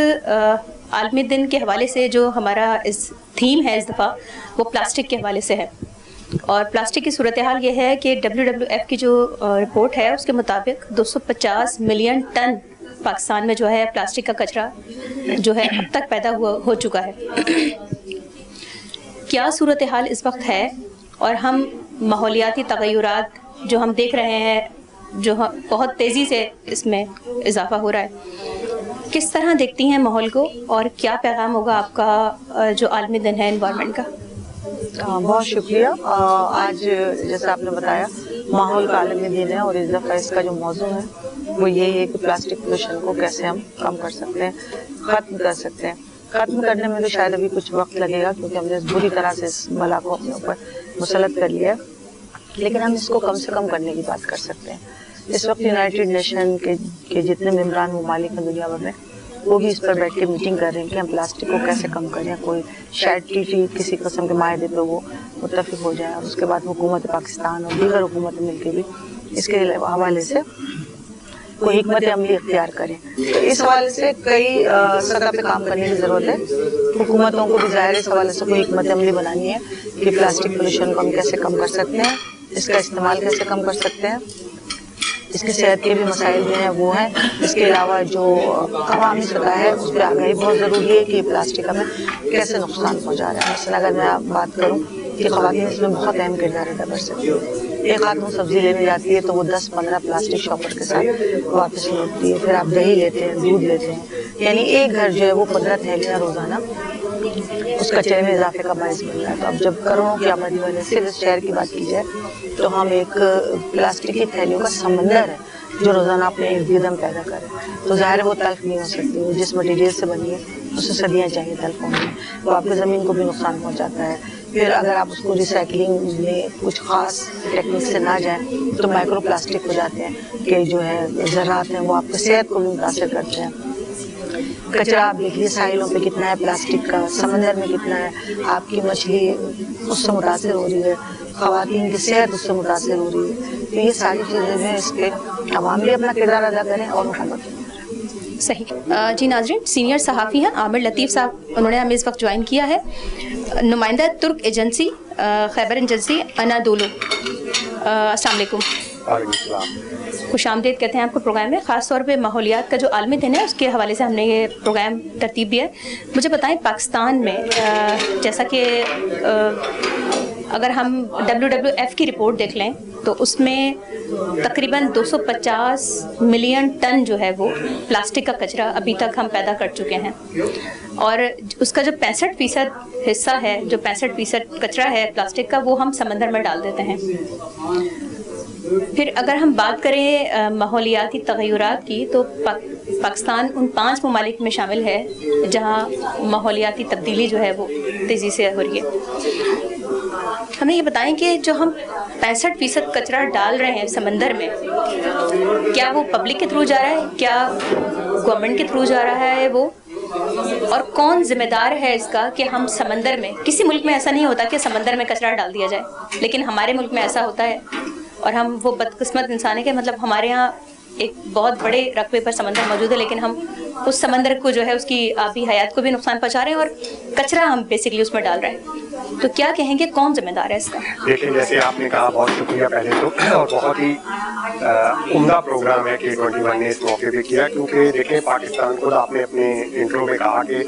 आलमी दिन के हवाले से जो हमारा इस थीम है इस दफ़ा वो प्लास्टिक के हवाले से है, और प्लास्टिक की सूरत हाल ये है कि WWF की जो रिपोर्ट है उसके मुताबिक 250 मिलियन टन पाकिस्तान में जो है प्लास्टिक का कचरा जो है अब तक पैदा हो चुका है। क्या सूरत हाल इस वक्त है, और हम माहौलियाती तग़य्युरात जो हम देख रहे हैं जो बहुत तेज़ी से इसमें इजाफा हो रहा है, किस तरह देखती हैं माहौल को, और क्या पैगाम होगा आपका जो आलमी दिन है एनवायरनमेंट का? बहुत शुक्रिया। आज जैसा आपने बताया माहौल का आलमी दिन है, और इस दफ़ा इसका जो मौजू है वो यही है कि प्लास्टिक पोल्यूशन को कैसे हम कम कर सकते हैं, ख़त्म कर सकते हैं। ख़त्म करने में तो शायद अभी कुछ वक्त लगेगा क्योंकि हमने बुरी तरह से इस बला को अपने ऊपर मुसलत कर लिया है, लेकिन हम इसको कम से कम करने की बात कर सकते हैं। इस वक्त यूनाइटेड नेशन के जितने मेम्बरान ममालिक हैं दुनिया भर में, वो भी इस पर बैठ के मीटिंग कर रहे हैं कि हम प्लास्टिक को कैसे कम करें। कोई शायद टी किसी किस्म के माहदे पे वो मुत्तफिक हो जाए, और उसके बाद हुकूमत पाकिस्तान और दीगर हुकूमतें मिलकर भी इसके हवाले से कोई हिकमत अमली इख्तियार करें। तो इस हवाले से कई सतह पे काम करने की ज़रूरत है। हुकूमतों को भी ज़ाहिर इस हवाले से कोई हिकमत अमली बनानी है कि प्लास्टिक पोल्यूशन को हम कैसे कम कर सकते हैं, इसका इस्तेमाल कैसे कम कर सकते हैं, इसकी सेहत के भी मसाइल जो हैं वो हैं। इसके अलावा जो अवामी सतह है उस पर आगाही बहुत ज़रूरी है कि प्लास्टिक हमें कैसे नुकसान पहुँचा रहा है। मसलन अगर मैं बात करूँ कि ख़वातीन इसमें बहुत अहम किरदार अदा कर सकती है। एक खातून सब्ज़ी लेने जाती है तो वो 10-15 प्लास्टिक शॉपर के साथ वापस लौटती है। फिर आप दही लेते हैं, दूध लेते हैं, यानी एक घर जो है वो 15 थैलियाँ रोज़ाना उस कचरे में इजाफे का बायस बन रहा है। तो अब जब करोड़ों की आबादी वाले सिर्फ इस शहर की बात की जाए तो हम एक प्लास्टिक की थैलियों का समंदर है जो रोज़ाना अपने इर्द गिर्द हम पैदा करें, तो ज़ाहिर वो तल्ख नहीं हो सकती। वो जिस मटीरियल से बनी है उसे सदियाँ चाहिए तल्ख होने में, वो आपकी ज़मीन को भी नुकसान पहुँचाता है। फिर अगर आप उसको रिसाइकलिंग में कुछ ख़ास टेक्निक से ना जाएँ तो माइक्रो प्लास्टिक हो जाते हैं कि जो है ज़रात हैं वो आपकी सेहत को भी मुतासर करते हैं। कचरा आप देखिए साहिलों पे कितना है प्लास्टिक का, समंदर में कितना है, आपकी मछली उससे मुतासर हो रही है, ख़वातीन की सेहत उससे मुतासर हो रही है। तो ये सारी चीज़ें हैं, इस पर अवाम भी अपना किरदार अदा करें और हुकूमत भी। सही। जी नाज़रीन, सीनियर सहाफ़ी हैं आमिर लतीफ़ साहब, उन्होंने हमें इस वक्त ज्वाइन किया है। नुमाइंदा तुर्क एजेंसी खैबर एजेंसी अनादोलो, अस्सलाम वालेकुम। खुश आमदीद कहते हैं आपको प्रोग्राम में। ख़ास तौर पे माहौलियात का जो आलमी दिन है उसके हवाले से हमने ये प्रोग्राम तरतीब दिया है। मुझे बताएं पाकिस्तान में जैसा कि अगर हम WWF की रिपोर्ट देख लें तो उसमें तकरीबन 250 मिलियन टन जो है वो प्लास्टिक का कचरा अभी तक हम पैदा कर चुके हैं, और उसका जो 65% हिस्सा है, जो 65% कचरा है प्लास्टिक का, वो हम समंदर में डाल देते हैं। फिर अगर हम बात करें माहौलियाती तग़य्युरात की तो पाकिस्तान उन 5 ममालिक में शामिल है जहाँ माहौलियाती तब्दीली जो है वो तेज़ी से हो रही है। हमें ये बताएं कि जो हम 65% कचरा डाल रहे हैं समंदर में, क्या वो पब्लिक के थ्रू जा रहा है, क्या गवर्नमेंट के थ्रू जा रहा है वो, और कौन जिम्मेदार है इसका कि हम समंदर में, किसी मुल्क में ऐसा नहीं होता कि समंदर में कचरा डाल दिया जाए, लेकिन हमारे मुल्क में ऐसा होता है, और हम वो बदकिस्मत इंसान है कि मतलब हमारे यहाँ एक बहुत बड़े रकबे पर समंदर मौजूद है, लेकिन हम उस समंदर को जो है उसकी आबी हयात को भी नुकसान पहुँचा रहे हैं और कचरा हम बेसिकली उसमें डाल रहे हैं। तो क्या कहेंगे, कौन जिम्मेदार है इसका? देखिए, जैसे आपने कहा, बहुत शुक्रिया पहले तो, और बहुत ही उम्दा प्रोग्राम है कि K21 ने इस मौके पे किया, क्योंकि देखें पाकिस्तान को आपने अपने इंट्रो में कहा कि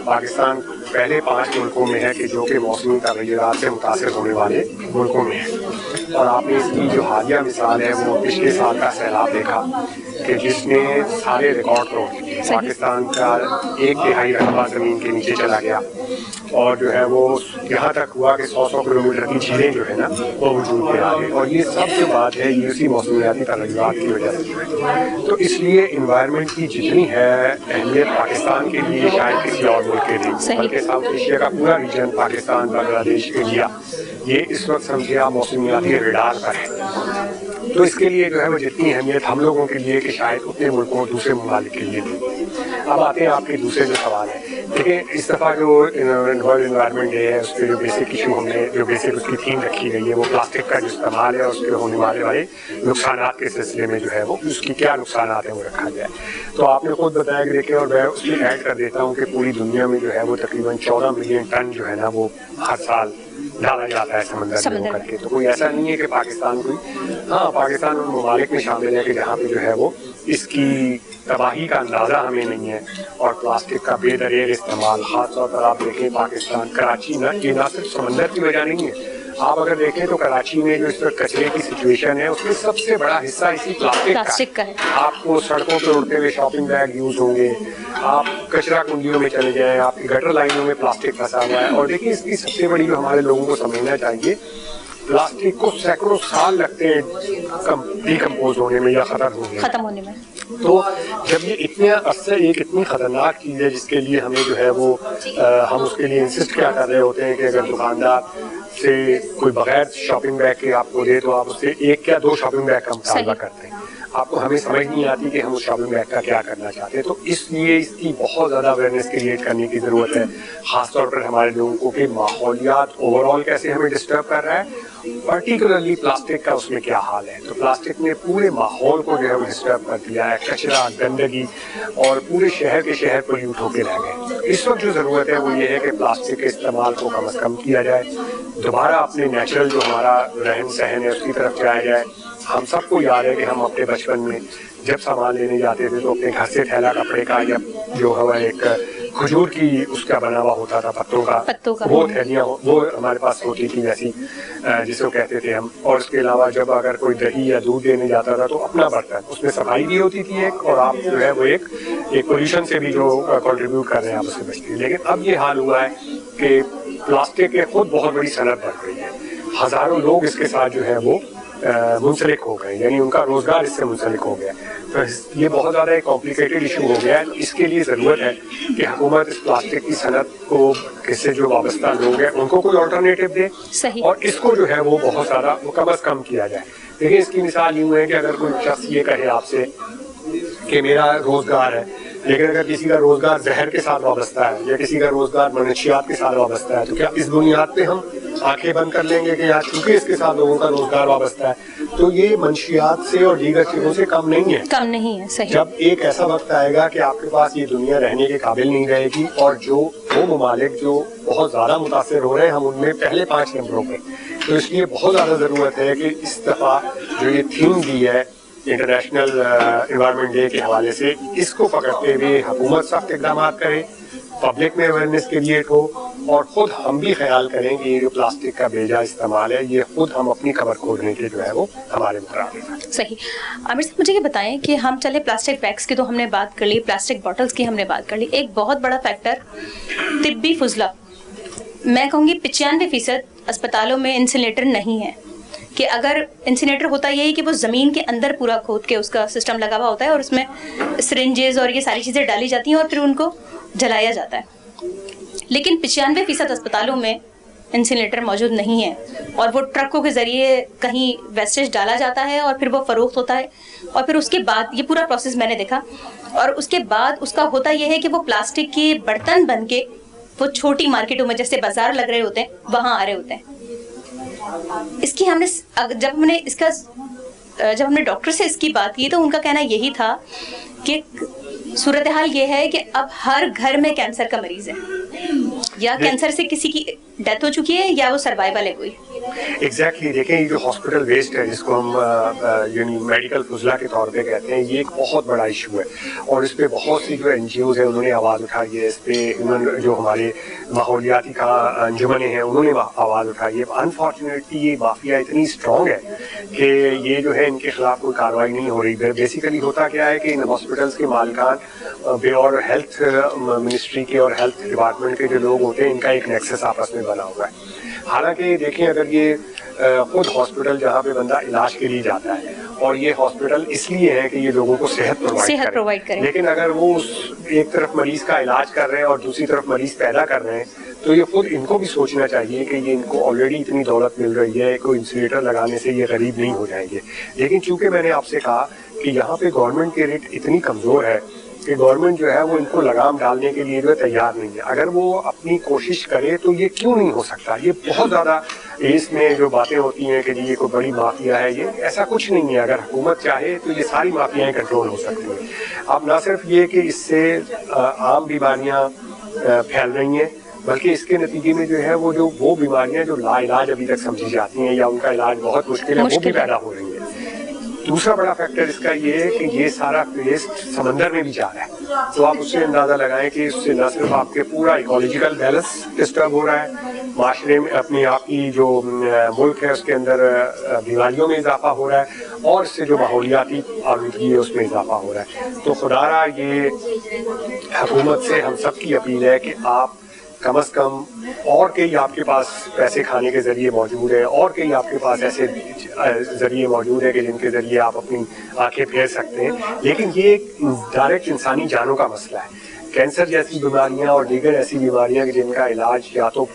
पाकिस्तान पहले 5 मुल्कों में है कि जो कि मौसमी तग़य्युरात से मुतासर होने वाले मुल्कों में है। और आपने इसकी जो हालिया मिसाल है वो पिछले साल का सैलाब देखा कि जिसने सारे रिकॉर्ड तोड़ दिए। पाकिस्तान का 1/3 रकबा ज़मीन के नीचे चला गया और जो है वो यहाँ तक हुआ कि 100 किलोमीटर की झीलें जो है ना वो वजूद में आ गई, और ये सब जो बात है ये उसी मौसमियाती तग़य्युरात की वजह से है। तो इसलिए इन्वायरमेंट की जितनी है अहमियत पाकिस्तान के लिए शायद किसी और मुल्क के लिए, बल्कि साउथ एशिया का पूरा रीजन, पाकिस्तान, बांग्लादेश, इंडिया, ये इस वक्त समझिए आप मौसमियाती रडार पर है। तो इसके लिए जो है वो जितनी अहमियत हम लोगों के लिए कि शायद उतने मुल्कों दूसरे ममालिक के लिए नहीं। अब आते हैं आपके दूसरे जो सवाल है, देखिए इस दफ़ा जो वर्ल्ड इन्वायरमेंट डे है उस पर जो बेसिक इशू हमने जो बेसिक उसकी थीम रखी गई है वो प्लास्टिक का जो इस्तेमाल है और उसके होने वाले नुकसानात के सिलसिले में जो है वो उसकी क्या नुकसानात है वो रखा गया है। तो आपने खुद बताया कि देखिए, और मैं उसमें ऐड कर देता हूँ कि पूरी दुनिया में जो है वो तकरीबन 14 मिलियन टन जो है ना वो हर साल डाला जाता है समंदर में करके। तो कोई ऐसा नहीं है कि पाकिस्तान कोई, हाँ पाकिस्तान उन ममालिक में शामिल है कि जहाँ पे जो है वो इसकी तबाही का अंदाज़ा हमें नहीं है। और प्लास्टिक का बेदरेर इस्तेमाल, ख़ास तौर पर आप देखें पाकिस्तान कराची ना, ये ना सिर्फ समंदर की वजह नहीं है, आप अगर देखें तो कराची में जो इस वक्त कचरे की सिचुएशन है उसमें सबसे बड़ा हिस्सा इसी प्लास्टिक का है। आपको सड़कों पर उड़ते हुए शॉपिंग बैग यूज होंगे, आप कचरा कुंडियों में चले जाएं, आपकी गटर लाइनों में प्लास्टिक फंसा हुआ है। और देखिए इसकी सबसे बड़ी जो हमारे लोगों को समझना चाहिए, प्लास्टिक को सैकड़ों साल लगते हैं डिकम्पोज होने में या खत्म होने में। तो जब ये इतने अरसे एक इतनी खतरनाक चीज़ है जिसके लिए हमें जो है वो हम उसके लिए इंसिस्ट क्या कर रहे होते हैं कि अगर दुकानदार से कोई बगैर शॉपिंग बैग के आपको दे तो आप उससे 1 या 2 शॉपिंग बैग का मुतालबा करते हैं। आपको हमें समझ नहीं आती कि हम उस शॉपिंग बैग का क्या करना चाहते हैं। तो इसलिए इसकी बहुत ज़्यादा अवेयरनेस क्रिएट करने की ज़रूरत है, ख़ासतौर पर हमारे लोगों को कि माहौलियात ओवरऑल कैसे हमें डिस्टर्ब कर रहा है, पर्टिकुलरली प्लास्टिक का उसमें क्या हाल है। तो प्लास्टिक ने पूरे माहौल को जो है वो डिस्टर्ब कर दिया है, कचरा, गंदगी, और पूरे शहर के शहर पोल्यूट होकर रह गए। इस वक्त जो ज़रूरत है वो ये है कि प्लास्टिक के इस्तेमाल को कम से कम किया जाए, दोबारा अपने नेचुरल जो हमारा रहन सहन है उसकी तरफ जाया जाए। हम सबको याद है कि हम अपने बचपन में जब सामान लेने जाते थे तो अपने घर से थैला कपड़े का या जो है एक खजूर की उसका बना हुआ होता था पत्तों का वो थैलियाँ वो हमारे पास होती थी वैसी, जिसको कहते थे हम। और उसके अलावा जब अगर कोई दही या दूध देने जाता था तो अपना बर्तन, उसमें सफाई भी होती थी एक, और आप जो है वो एक पोल्यूशन से भी जो कंट्रीब्यूट कर रहे हैं आप उससे बचते हैं। लेकिन अब ये हाल हुआ है कि प्लास्टिक के खुद बहुत बड़ी सनत बढ़ गई है, हज़ारों लोग इसके साथ जो है वो मुंसलिक हो गए, यानी उनका रोजगार इससे मुंसलिक हो गया। तो ये बहुत ज़्यादा एक कॉम्प्लिकेटेड इशू हो गया है। तो इसके लिए ज़रूरत है कि हुकूमत इस प्लास्टिक की सनत को, इससे जो वाबस्ता लोग हैं उनको कोई ऑल्टरनेटिव दे, और इसको जो है वो बहुत ज़्यादा कम अज़ कम किया जाए। देखिए इसकी मिसाल यूँ है कि अगर कोई शख्स ये कहे आपसे कि मेरा रोजगार है, लेकिन अगर किसी का रोजगार जहर के साथ वाबस्ता है या किसी का रोजगार मनशियात के साथ वाबस्ता है, तो क्या इस बुनियाद पे हम आंखें बंद कर लेंगे कि यार चूंकि इसके साथ लोगों का रोजगार वाबस्ता है तो ये मनशियात से और दीगर चीजों से कम नहीं है। सही। जब एक ऐसा वक्त आएगा कि आपके पास ये दुनिया रहने के काबिल नहीं रहेगी, और जो वो ममालिक जो बहुत ज्यादा मुतासर हो रहे हैं हम उनमें पहले 5 नंबरों पे, तो इसलिए बहुत ज्यादा जरूरत है कि इस दफा जो ये थीम दी है इंटरनेशनल एनवायरनमेंट डे के हवाले से, इसको पकड़ते हुए हुकूमत सख्त इक़दाम करे, पब्लिक में अवेयरनेस क्रिएट हो, और खुद हम भी ख्याल करें कि ये जो प्लास्टिक का बेजा इस्तेमाल है ये खुद हम अपनी खबर खोलने के जो है वो हमारे मुताबिक है। सही। आमिर साहब मुझे ये बताएं कि हम चले प्लास्टिक बैग्स की तो हमने बात कर ली, प्लास्टिक बॉटल्स की हमने बात कर ली, एक बहुत बड़ा फैक्टर तिब्बी फुजला, मैं कहूँगी 95% अस्पतालों में इंसिनरेटर नहीं है। कि अगर इंसिनरेटर होता यही कि वो ज़मीन के अंदर पूरा खोद के उसका सिस्टम लगा हुआ होता है और उसमें सिरिंजेस और ये सारी चीज़ें डाली जाती हैं और फिर उनको जलाया जाता है, लेकिन 95% अस्पतालों में इंसिनरेटर मौजूद नहीं है, और वो ट्रकों के ज़रिए कहीं वेस्टेज डाला जाता है और फिर वो फ़रोख्त होता है, और फिर उसके बाद ये पूरा प्रोसेस मैंने देखा, और उसके बाद उसका होता यह है कि वो प्लास्टिक के बर्तन बन के वो छोटी मार्केटों में जैसे बाजार लग रहे होते हैं वहाँ आ रहे होते हैं। इसकी हमने जब हमने डॉक्टर से इसकी बात की तो उनका कहना यही था कि सूरत हाल ये है कि अब हर घर में कैंसर का मरीज है, या कैंसर से किसी की डेथ हो चुकी है या वो सर्वाइवल है कोई, एग्जैक्टली देखें, ये जो हॉस्पिटल वेस्ट है जिसको हम यानी मेडिकल फुजला के तौर पे कहते हैं, ये एक बहुत बड़ा इशू है और इस पे बहुत सी जो NGOs हैं उन्होंने आवाज़ उठाई है, इस पे जो हमारे माहौलियाती का अंजुमने हैं उन्होंने आवाज़ उठाई है। अनफॉर्चुनेटली ये माफिया इतनी स्ट्रॉन्ग है कि ये जो है इनके खिलाफ कोई कार्रवाई नहीं हो रही। बेसिकली होता क्या है कि इन हॉस्पिटल्स के मालिकान और हेल्थ मिनिस्ट्री के और हेल्थ डिपार्टमेंट के जो लोग होते हैं, इनका एक नेक्सस आपस में बना हुआ है। हालांकि देखें, अगर ये खुद हॉस्पिटल जहाँ पे बंदा इलाज के लिए जाता है और ये हॉस्पिटल इसलिए है कि ये लोगों को सेहत प्रोवाइड करें, लेकिन अगर वो एक तरफ मरीज का इलाज कर रहे हैं और दूसरी तरफ मरीज पैदा कर रहे हैं, तो ये खुद इनको भी सोचना चाहिए कि ये इनको ऑलरेडी इतनी दौलत मिल रही है, कोई इंसिनेटर लगाने से ये गरीब नहीं हो जाएंगे। लेकिन चूंकि मैंने आपसे कहा कि यहाँ पे गवर्नमेंट की रेट इतनी कमजोर है कि गवर्नमेंट जो है वो इनको लगाम डालने के लिए जो है तैयार नहीं है। अगर वो अपनी कोशिश करे तो ये क्यों नहीं हो सकता। ये बहुत ज़्यादा इसमें जो बातें होती हैं कि ये कोई बड़ी माफिया है, ये ऐसा कुछ नहीं है। अगर हुकूमत चाहे तो ये सारी माफियाएं कंट्रोल हो सकती हैं। अब ना सिर्फ ये कि इससे आम बीमारियां फैल रही हैं, बल्कि इसके नतीजे में जो है वो बीमारियां जो लाइलाज अभी तक समझी जाती हैं या उनका इलाज बहुत मुश्किल है, वो भी पैदा हो रही है। दूसरा बड़ा फैक्टर इसका ये है कि ये सारा वेस्ट समंदर में भी जा रहा है, तो आप उससे अंदाजा लगाएं कि उससे न सिर्फ आपके पूरा इकोलॉजिकल बैलेंस डिस्टर्ब हो रहा है, माशरे में अपनी आपकी जो मुल्क है उसके अंदर बीमारियों में इजाफा हो रहा है और इससे जो माहौलियाती आलूदगी है उसमें इजाफा हो रहा है। तो खुदारा ये हुकूमत से हम सब की अपील है कि आप कम से कम, और कई आपके पास पैसे खाने के जरिए मौजूद है और कई आपके पास ऐसे जरिए मौजूद है कि जिनके जरिए आप अपनी आंखें फेर सकते हैं, लेकिन ये डायरेक्ट इंसानी जानों का मसला है। कैंसर जैसी बीमारियां और दीगर ऐसी बीमारियां कि जिनका इलाज या तो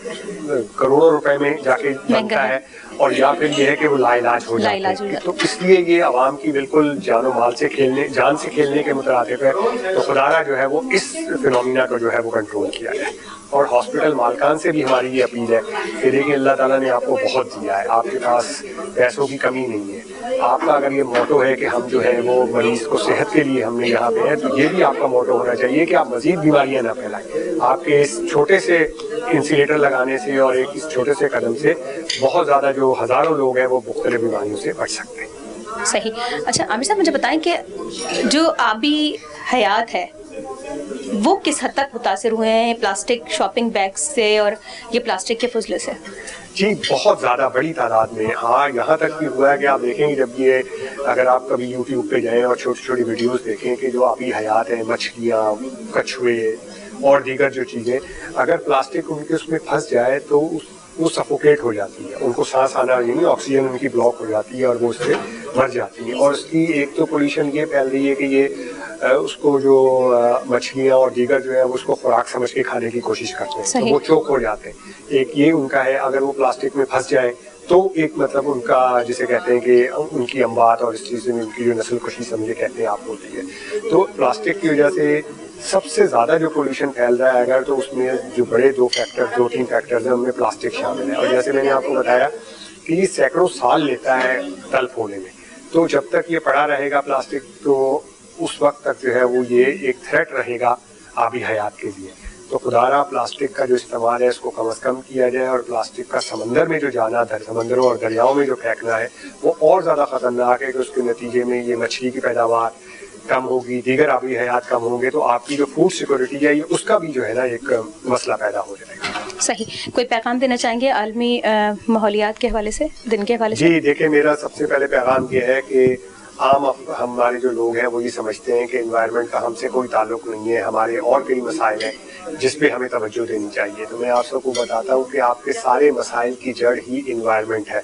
करोड़ों रुपए में जाके बनता है और या फिर ये है कि वो लाइलाज हो जाते हैं। तो इसलिए ये आवाम की बिल्कुल जान माल से खेलने, जान से खेलने के मुतरादिफ है। तो खुदारा जो है वो इस फिनोमिना को जो है वो कंट्रोल किया जाए। और हॉस्पिटल मालकान से भी हमारी ये अपील है कि देखिए, अल्लाह ताला ने आपको बहुत दिया है, आपके पास पैसों की कमी नहीं है। आपका अगर ये मोटो है कि हम जो है वो मरीज को सेहत के लिए हमने यहाँ पे है, तो ये भी आपका मोटो होना चाहिए कि आप मजीद बीमारियां ना फैलाएं। आपके इस छोटे से इंसिनेटर लगाने से और एक इस छोटे से कदम से बहुत ज़्यादा जो हज़ारों लोग हैं वो मुख्तलिफ बीमारियों से बच सकते हैं। सही। अच्छा आमिर साहब, मुझे बताएं कि जो आबी हयात है वो किस हद तक मुतासिर हुए हैं प्लास्टिक शॉपिंग बैग्स से और ये प्लास्टिक के फजले से? जी बहुत ज़्यादा बड़ी तादाद में। हाँ, यहाँ तक भी हुआ है कि आप देखेंगे जब ये, अगर आप कभी YouTube पे जाएं और छोटी छोटी वीडियोस देखें कि जो आबी हयात हैं, मछलियाँ, कछुए और दीगर जो चीज़ें, अगर प्लास्टिक उनके उसमें फंस जाए तो वो सफोकेट हो जाती है, उनको सांस आना यानी ऑक्सीजन उनकी ब्लॉक हो जाती है और वो उससे मर जाती है। और उसकी एक तो पोल्यूशन ये फैल रही है कि ये उसको जो मछलियाँ और दीगर जो है वो उसको खुराक समझ के खाने की कोशिश करते हैं, तो वो चोक हो जाते हैं। एक ये उनका है, अगर वो प्लास्टिक में फंस जाए तो एक मतलब उनका जिसे कहते हैं कि उनकी अम्बात और इस चीज़ में उनकी जो नस्ल कुशी समझे कहते हैं आप होती है। तो प्लास्टिक की वजह से सबसे ज़्यादा जो पोल्यूशन फैल रहा है अगर, तो उसमें जो बड़े दो तीन फैक्टर्स हैं उनमें प्लास्टिक शामिल है। और जैसे मैंने आपको बताया कि ये सैकड़ों साल लेता है तल्फ होने में, तो जब तक ये पड़ा रहेगा प्लास्टिक तो उस वक्त तक जो है वो ये एक थ्रेट रहेगा आबी हयात के लिए। तो खुदारा प्लास्टिक का जो इस्तेमाल है इसको कम से कम किया जाए और प्लास्टिक का समंदर में जो जाना, समंदरों और दरियाओं में जो फेंकना है वो और ज़्यादा ख़तरनाक है कि उसके नतीजे में ये मछली की पैदावार कम होगी, दीगर आबी हयात कम होंगे, तो आपकी जो फूड सिक्योरिटी है ये उसका भी जो है ना एक मसला पैदा हो जाएगा। सही। कोई पैगाम देना चाहेंगे आलमी माहौलियात के हवाले से, दिन के हवाले से? जी देखिए, मेरा सबसे पहले पैगाम ये है कि आम हमारे जो लोग हैं वो ये समझते हैं कि एनवायरनमेंट का हमसे कोई ताल्लुक नहीं है, हमारे और कई मसाइल हैं जिस पे हमें तवज्जो देनी चाहिए। तो मैं आप सबको बताता हूँ कि आपके सारे मसाइल की जड़ ही एनवायरनमेंट है।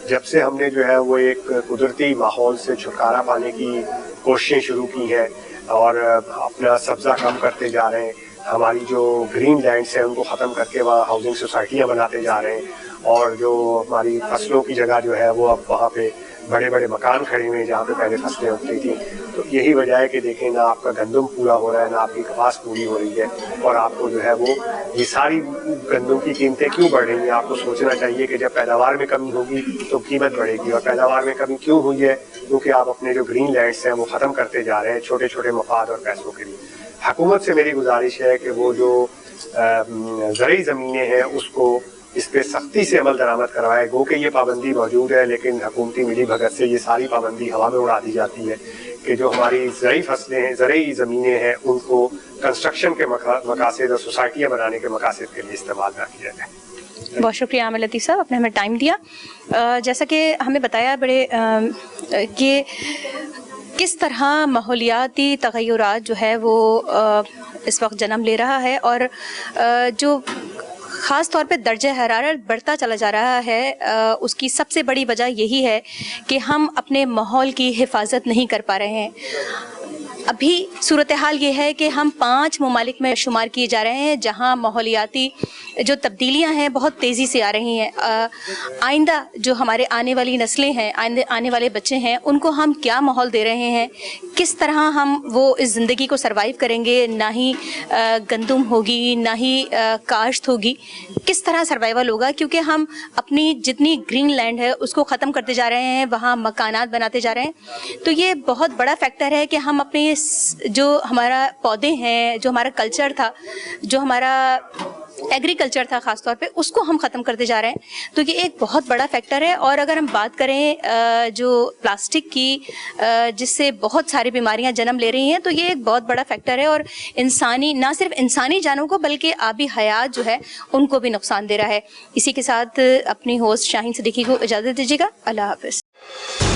जब से हमने जो है वो एक कुदरती माहौल से छुटकारा पाने की कोशिशें शुरू की हैं और अपना सब्ज़ा कम करते जा रहे हैं, हमारी जो ग्रीन लैंड्स हैं उनको ख़त्म करके वहाँ हाउसिंग सोसाइटियाँ बनाते जा रहे हैं और जो हमारी फसलों की जगह जो है वो अब वहाँ पे बड़े बड़े मकान खड़े हुए हैं जहाँ पे पहले फसलें उगती थी। तो यही वजह है कि देखें ना आपका गंदम पूरा हो रहा है, ना आपकी कपास पूरी हो रही है और आपको जो है वो ये सारी गंदम की कीमतें क्यों बढ़ रही हैं। आपको सोचना चाहिए कि जब पैदावार में कमी होगी तो कीमत बढ़ेगी, और पैदावार में कमी क्यों हुई है, क्योंकि आप अपने जो ग्रीन लैंड्स हैं वो ख़त्म करते जा रहे हैं छोटे छोटे मफाद और पैसों के लिए। हुकूमत से मेरी गुजारिश है कि वो जो ज़रूरी ज़मीनें हैं उसको इस पे सख्ती से अमल दरामद करवाए। गो कि ये पाबंदी मौजूद है, लेकिन हुकूमती मिली भगत से ये सारी पाबंदी हवा में उड़ा दी जाती है कि जो हमारी ज़रई फसलें हैं, ज़रई ज़मीनें हैं, उनको कंस्ट्रक्शन के मकासद और सोसाइटियाँ बनाने के मकासद के लिए इस्तेमाल ना किया जाए। बहुत शुक्रिया आमिर लतीफ़ साहब, आपने हमें टाइम दिया। जैसा कि हमें बताया बड़े कि किस तरह माहौलियाती तग़य्युरात जो है वो इस वक्त जन्म ले रहा है और जो ख़ास तौर पे दर्जे हरारत बढ़ता चला जा रहा है, उसकी सबसे बड़ी वजह यही है कि हम अपने माहौल की हिफाजत नहीं कर पा रहे हैं। अभी सूरत हाल ये है कि हम 5 ममालिक में शुमार किए जा रहे हैं जहां माहौलियाती जो तब्दीलियां हैं बहुत तेज़ी से आ रही हैं। आइंदा जो हमारे आने वाली नस्लें हैं, आने वाले बच्चे हैं, उनको हम क्या माहौल दे रहे हैं, किस तरह हम वो इस ज़िंदगी को सरवाइव करेंगे। ना ही गंदम होगी, ना ही काश्त होगी, किस तरह सर्वाइवल होगा, क्योंकि हम अपनी जितनी ग्रीन लैंड है उसको ख़त्म करते जा रहे हैं, वहाँ मकानात बनाते जा रहे हैं। तो ये बहुत बड़ा फैक्टर है कि हम अपने जो हमारा पौधे हैं, जो हमारा कल्चर था, जो हमारा एग्रीकल्चर था ख़ास तौर पे, उसको हम ख़त्म करते जा रहे हैं। तो ये एक बहुत बड़ा फैक्टर है। और अगर हम बात करें जो प्लास्टिक की, जिससे बहुत सारी बीमारियां जन्म ले रही हैं, तो ये एक बहुत बड़ा फैक्टर है और इंसानी, ना सिर्फ इंसानी जानों को बल्कि आबी हयात जो है उनको भी नुकसान दे रहा है। इसी के साथ अपनी होस्ट शाहीन सिद्दीकी को इजाज़त दीजिएगा। अल्लाह हाफ़िज़।